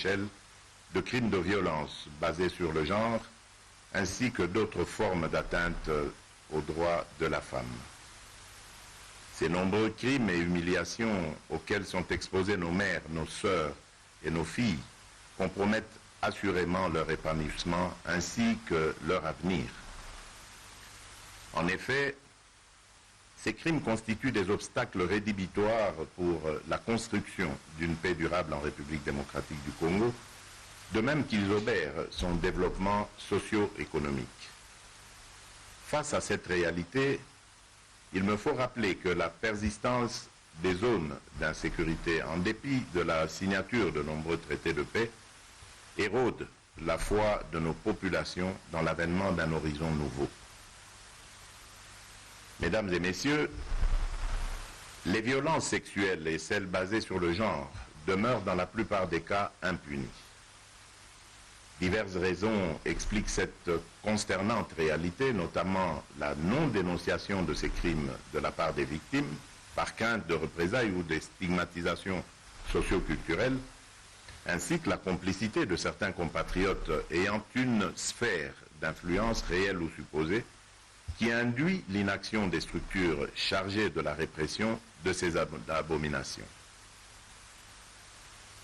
échelle de crimes de violence basés sur le genre, ainsi que d'autres formes d'atteinte aux droits de la femme. Ces nombreux crimes et humiliations auxquels sont exposées nos mères, nos sœurs et nos filles compromettent assurément leur épanouissement ainsi que leur avenir. En effet, ces crimes constituent des obstacles rédhibitoires pour la construction d'une paix durable en République démocratique du Congo, de même qu'ils obèrent son développement socio-économique. Face à cette réalité, il me faut rappeler que la persistance des zones d'insécurité, en dépit de la signature de nombreux traités de paix, érode la foi de nos populations dans l'avènement d'un horizon nouveau. Mesdames et messieurs, les violences sexuelles et celles basées sur le genre demeurent dans la plupart des cas impunies. Diverses raisons expliquent cette consternante réalité, notamment la non-dénonciation de ces crimes de la part des victimes, par crainte de représailles ou de stigmatisation socio-culturelle, ainsi que la complicité de certains compatriotes ayant une sphère d'influence réelle ou supposée, qui induit l'inaction des structures chargées de la répression de ces abominations.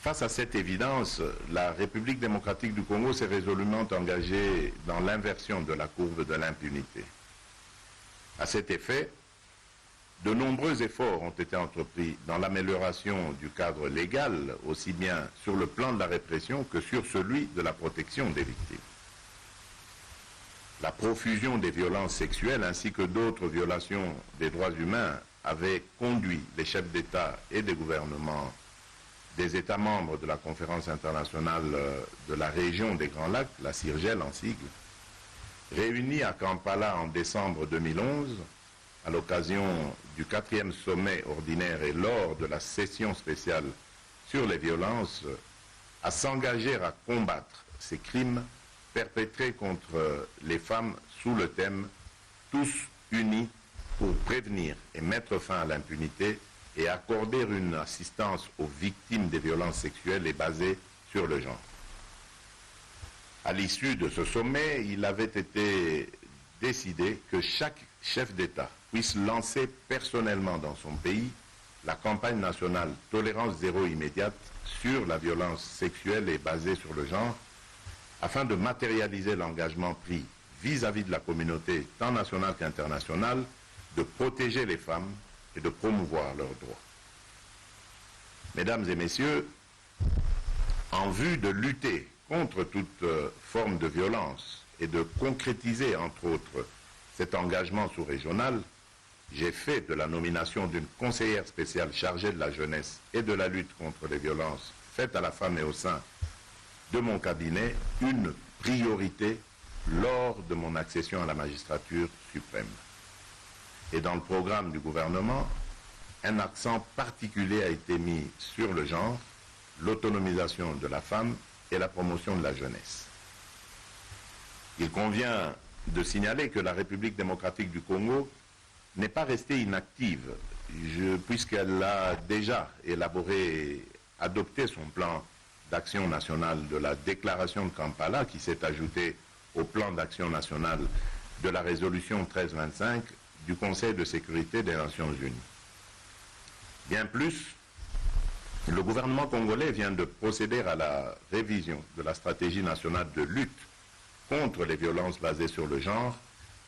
Face à cette évidence, la République démocratique du Congo s'est résolument engagée dans l'inversion de la courbe de l'impunité. À cet effet, de nombreux efforts ont été entrepris dans l'amélioration du cadre légal, aussi bien sur le plan de la répression que sur celui de la protection des victimes. La profusion des violences sexuelles ainsi que d'autres violations des droits humains avaient conduit les chefs d'État et des gouvernements des États membres de la Conférence internationale de la région des Grands Lacs, la CIRGEL en sigle, réunis à Kampala en décembre 2011, à l'occasion du 4e sommet ordinaire et lors de la session spéciale sur les violences, à s'engager à combattre ces crimes perpétrés contre les femmes sous le thème « Tous unis pour prévenir et mettre fin à l'impunité » et accorder une assistance aux victimes des violences sexuelles et basées sur le genre. À l'issue de ce sommet, il avait été décidé que chaque chef d'État puisse lancer personnellement dans son pays la campagne nationale Tolérance zéro immédiate sur la violence sexuelle et basée sur le genre, afin de matérialiser l'engagement pris vis-à-vis de la communauté tant nationale qu'internationale de protéger les femmes et de promouvoir leurs droits. Mesdames et messieurs, en vue de lutter contre toute forme de violence et de concrétiser, entre autres, cet engagement sous-régional, j'ai fait de la nomination d'une conseillère spéciale chargée de la jeunesse et de la lutte contre les violences faites à la femme et au sein de mon cabinet une priorité lors de mon accession à la magistrature suprême. Et dans le programme du gouvernement, un accent particulier a été mis sur le genre, l'autonomisation de la femme et la promotion de la jeunesse. Il convient de signaler que la République démocratique du Congo n'est pas restée inactive, puisqu'elle a déjà adopté son plan d'action nationale de la déclaration de Kampala, qui s'est ajouté au plan d'action nationale de la résolution 1325 du Conseil de sécurité des Nations Unies. Bien plus, le gouvernement congolais vient de procéder à la révision de la stratégie nationale de lutte contre les violences basées sur le genre,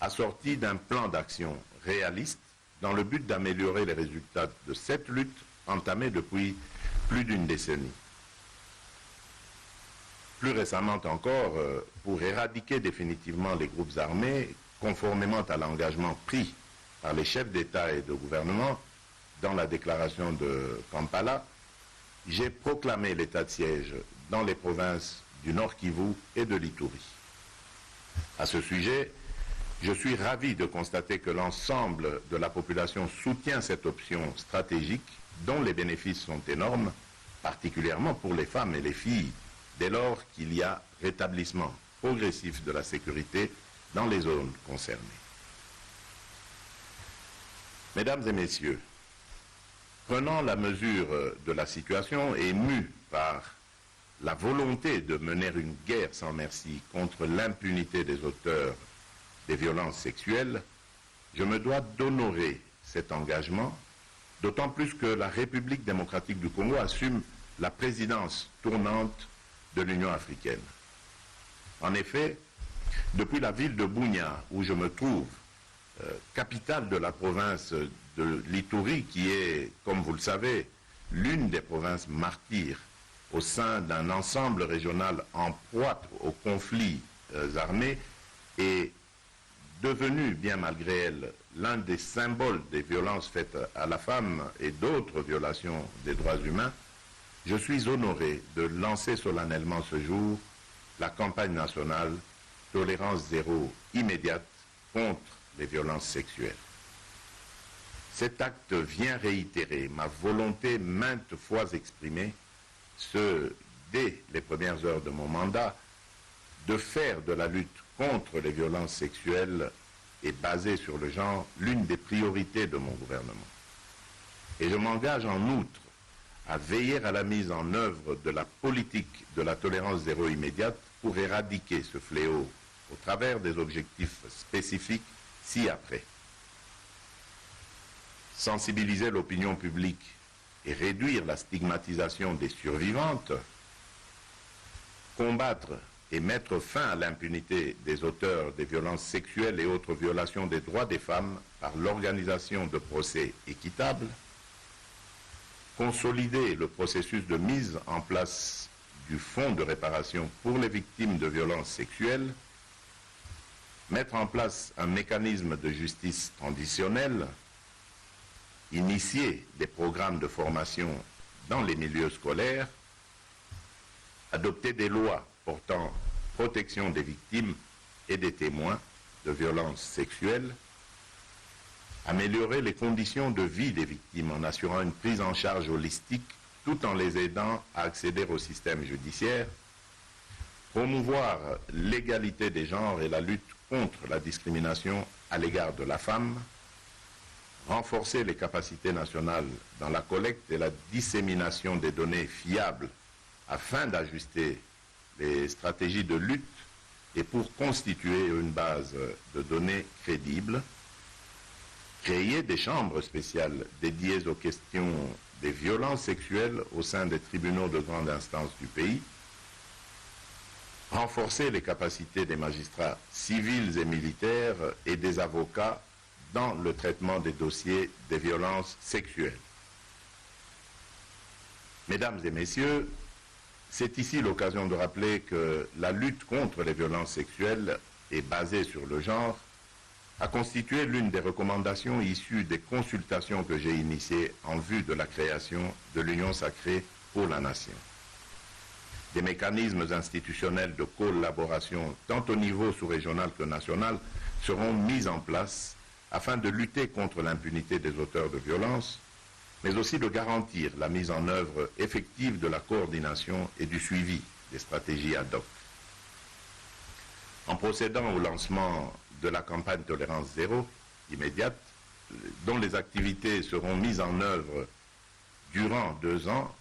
assortie d'un plan d'action réaliste dans le but d'améliorer les résultats de cette lutte entamée depuis plus d'une décennie. Plus récemment encore, pour éradiquer définitivement les groupes armés, conformément à l'engagement pris par les chefs d'État et de gouvernement dans la déclaration de Kampala, j'ai proclamé l'état de siège dans les provinces du Nord Kivu et de l'Ituri. À ce sujet, je suis ravi de constater que l'ensemble de la population soutient cette option stratégique dont les bénéfices sont énormes, particulièrement pour les femmes et les filles, dès lors qu'il y a rétablissement progressif de la sécurité dans les zones concernées. Mesdames et messieurs, prenant la mesure de la situation et mus par la volonté de mener une guerre sans merci contre l'impunité des auteurs des violences sexuelles, je me dois d'honorer cet engagement, d'autant plus que la République démocratique du Congo assume la présidence tournante de l'Union africaine. En effet, depuis la ville de Bunia, où je me trouve, capitale de la province de l'Ituri, qui est, comme vous le savez, l'une des provinces martyrs au sein d'un ensemble régional en proie aux conflits armés, et devenue, bien malgré elle, l'un des symboles des violences faites à la femme et d'autres violations des droits humains, je suis honoré de lancer solennellement ce jour la campagne nationale Tolérance zéro immédiate contre les violences sexuelles. Cet acte vient réitérer ma volonté maintes fois exprimée, dès les premières heures de mon mandat, de faire de la lutte contre les violences sexuelles et basée sur le genre l'une des priorités de mon gouvernement. Et je m'engage en outre à veiller à la mise en œuvre de la politique de la tolérance zéro immédiate pour éradiquer ce fléau au travers des objectifs spécifiques ci-après. Sensibiliser l'opinion publique et réduire la stigmatisation des survivantes, combattre et mettre fin à l'impunité des auteurs des violences sexuelles et autres violations des droits des femmes par l'organisation de procès équitables, consolider le processus de mise en place du fonds de réparation pour les victimes de violences sexuelles, mettre en place un mécanisme de justice transitionnelle, initier des programmes de formation dans les milieux scolaires, adopter des lois portant protection des victimes et des témoins de violences sexuelles, améliorer les conditions de vie des victimes en assurant une prise en charge holistique tout en les aidant à accéder au système judiciaire, promouvoir l'égalité des genres et la lutte contre la discrimination à l'égard de la femme, renforcer les capacités nationales dans la collecte et la dissémination des données fiables afin d'ajuster les stratégies de lutte et pour constituer une base de données crédible, créer des chambres spéciales dédiées aux questions des violences sexuelles au sein des tribunaux de grande instance du pays, renforcer les capacités des magistrats civils et militaires et des avocats dans le traitement des dossiers des violences sexuelles. Mesdames et messieurs, c'est ici l'occasion de rappeler que la lutte contre les violences sexuelles et basée sur le genre a constitué l'une des recommandations issues des consultations que j'ai initiées en vue de la création de l'Union sacrée pour la nation. Des mécanismes institutionnels de collaboration, tant au niveau sous-régional que national, seront mis en place afin de lutter contre l'impunité des auteurs de violences, mais aussi de garantir la mise en œuvre effective de la coordination et du suivi des stratégies ad hoc. En procédant au lancement de la campagne Tolérance zéro immédiate, dont les activités seront mises en œuvre durant 2 ans,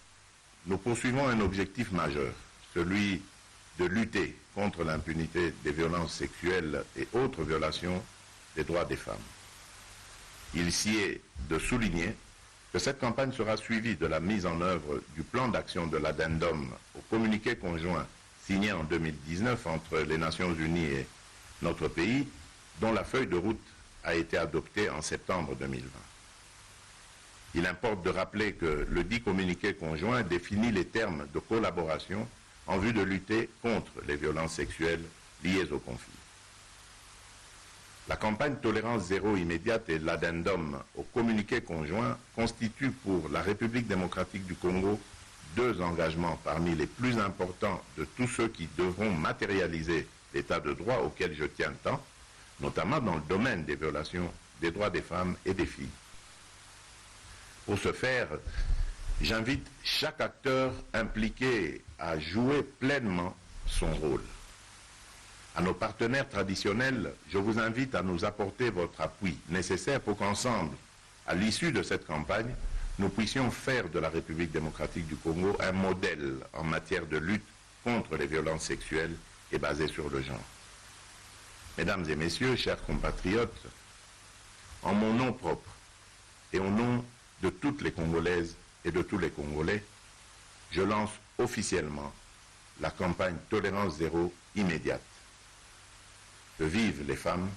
nous poursuivons un objectif majeur, celui de lutter contre l'impunité des violences sexuelles et autres violations des droits des femmes. Il s'y est de souligner que cette campagne sera suivie de la mise en œuvre du plan d'action de l'addendum au communiqué conjoint signé en 2019 entre les Nations Unies et notre pays, dont la feuille de route a été adoptée en septembre 2020. Il importe de rappeler que le dit communiqué conjoint définit les termes de collaboration en vue de lutter contre les violences sexuelles liées au conflit. La campagne Tolérance zéro immédiate et l'addendum au communiqué conjoint constituent pour la République démocratique du Congo 2 engagements parmi les plus importants de tous ceux qui devront matérialiser l'état de droit auquel je tiens tant, notamment dans le domaine des violations des droits des femmes et des filles. Pour ce faire, j'invite chaque acteur impliqué à jouer pleinement son rôle. À nos partenaires traditionnels, je vous invite à nous apporter votre appui nécessaire pour qu'ensemble, à l'issue de cette campagne, nous puissions faire de la République démocratique du Congo un modèle en matière de lutte contre les violences sexuelles et basées sur le genre. Mesdames et messieurs, chers compatriotes, en mon nom propre et au nom de toutes les Congolaises et de tous les Congolais, je lance officiellement la campagne Tolérance Zéro immédiate. Que vivent les femmes,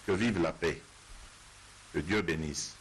que vive la paix, que Dieu bénisse